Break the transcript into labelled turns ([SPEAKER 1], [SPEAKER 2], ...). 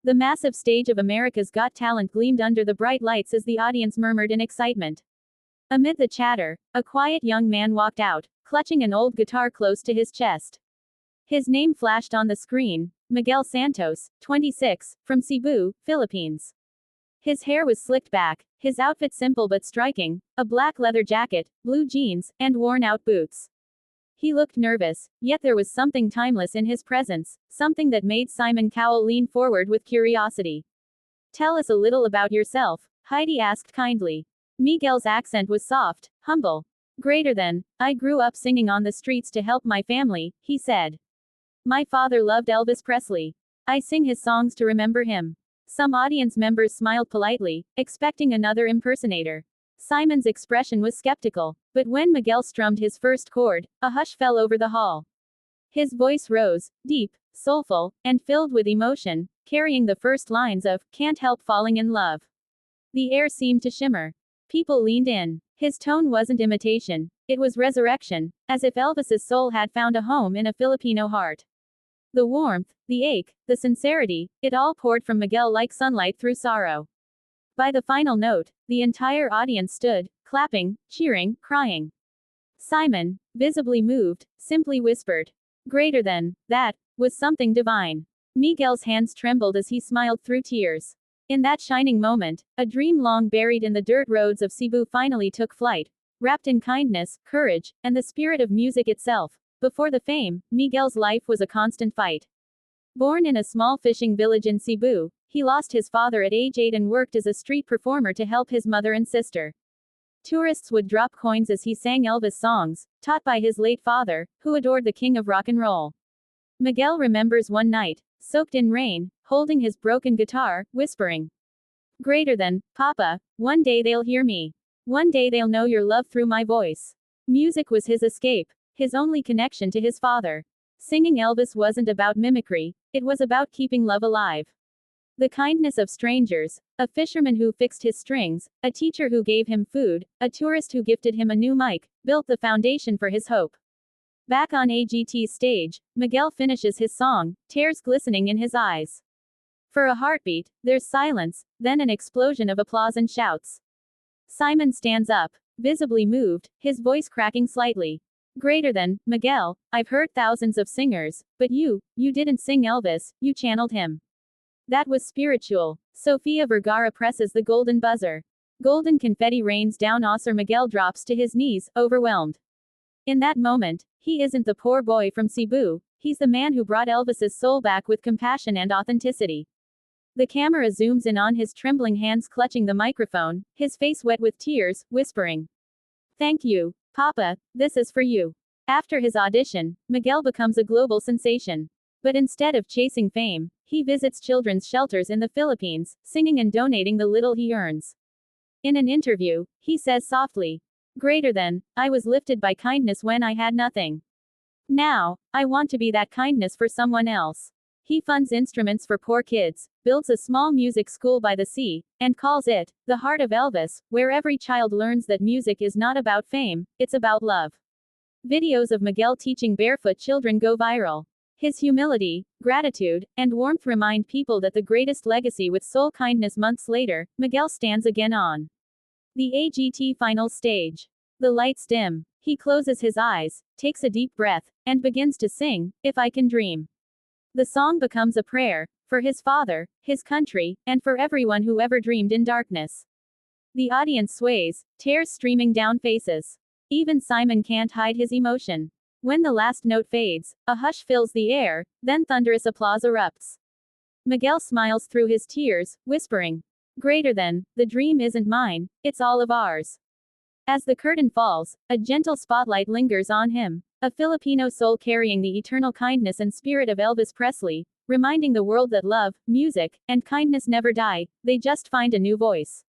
[SPEAKER 1] The massive stage of America's Got Talent gleamed under the bright lights as the audience murmured in excitement. Amid the chatter, a quiet young man walked out, clutching an old guitar close to his chest. His name flashed on the screen: Miguel Santos, 26, from Cebu, Philippines. His hair was slicked back, his outfit simple but striking: a black leather jacket, blue jeans, and worn-out boots. He looked nervous, yet there was something timeless in his presence, something that made Simon Cowell lean forward with curiosity. "Tell us a little about yourself," Heidi asked kindly. Miguel's accent was soft, humble. "I grew up singing on the streets to help my family," he said. "My father loved Elvis Presley. I sing his songs to remember him." Some audience members smiled politely, expecting another impersonator. Simon's expression was skeptical, but when Miguel strummed his first chord, a hush fell over the hall. His voice rose, deep, soulful, and filled with emotion, carrying the first lines of "Can't Help Falling in Love." The air seemed to shimmer. People leaned in. His tone wasn't imitation, it was resurrection, as if Elvis's soul had found a home in a Filipino heart. The warmth, the ache, the sincerity, it all poured from Miguel like sunlight through sorrow. By the final note, the entire audience stood, clapping, cheering, crying. Simon, visibly moved, simply whispered, "That was something divine." Miguel's hands trembled as he smiled through tears. In that shining moment, a dream long buried in the dirt roads of Cebu finally took flight, wrapped in kindness, courage, and the spirit of music itself. Before the fame, Miguel's life was a constant fight. Born in a small fishing village in Cebu, he lost his father at age 8 and worked as a street performer to help his mother and sister. Tourists would drop coins as he sang Elvis songs, taught by his late father, who adored the king of rock and roll. Miguel remembers one night, soaked in rain, holding his broken guitar, whispering, "Papa, one day they'll hear me. One day they'll know your love through my voice." Music was his escape, his only connection to his father. Singing Elvis wasn't about mimicry, it was about keeping love alive. The kindness of strangers, a fisherman who fixed his strings, a teacher who gave him food, a tourist who gifted him a new mic, built the foundation for his hope. Back on AGT's stage, Miguel finishes his song, tears glistening in his eyes. For a heartbeat, there's silence, then an explosion of applause and shouts. Simon stands up, visibly moved, his voice cracking slightly. "Miguel, I've heard thousands of singers, but you didn't sing Elvis, you channeled him. That was spiritual." Sofia Vergara presses the golden buzzer. Golden confetti rains down Osir. Miguel drops to his knees, overwhelmed. In that moment, he isn't the poor boy from Cebu, he's the man who brought Elvis's soul back with compassion and authenticity. The camera zooms in on his trembling hands clutching the microphone, his face wet with tears, whispering, "Thank you, Papa, this is for you." After his audition, Miguel becomes a global sensation. But instead of chasing fame, he visits children's shelters in the Philippines, singing and donating the little he earns. In an interview, he says softly, "I was lifted by kindness when I had nothing. Now, I want to be that kindness for someone else." He funds instruments for poor kids, builds a small music school by the sea, and calls it the Heart of Elvis, where every child learns that music is not about fame, it's about love. Videos of Miguel teaching barefoot children go viral. His humility, gratitude, and warmth remind people that the greatest legacy with soul kindness. Months later, Miguel stands again on the AGT final stage. The lights dim. He closes his eyes, takes a deep breath, and begins to sing, "If I Can Dream." The song becomes a prayer, for his father, his country, and for everyone who ever dreamed in darkness. The audience sways, tears streaming down faces. Even Simon can't hide his emotion. When the last note fades, a hush fills the air, then thunderous applause erupts. Miguel smiles through his tears, whispering, "The dream isn't mine, it's all of ours." As the curtain falls, a gentle spotlight lingers on him, a Filipino soul carrying the eternal kindness and spirit of Elvis Presley, reminding the world that love, music, and kindness never die, they just find a new voice.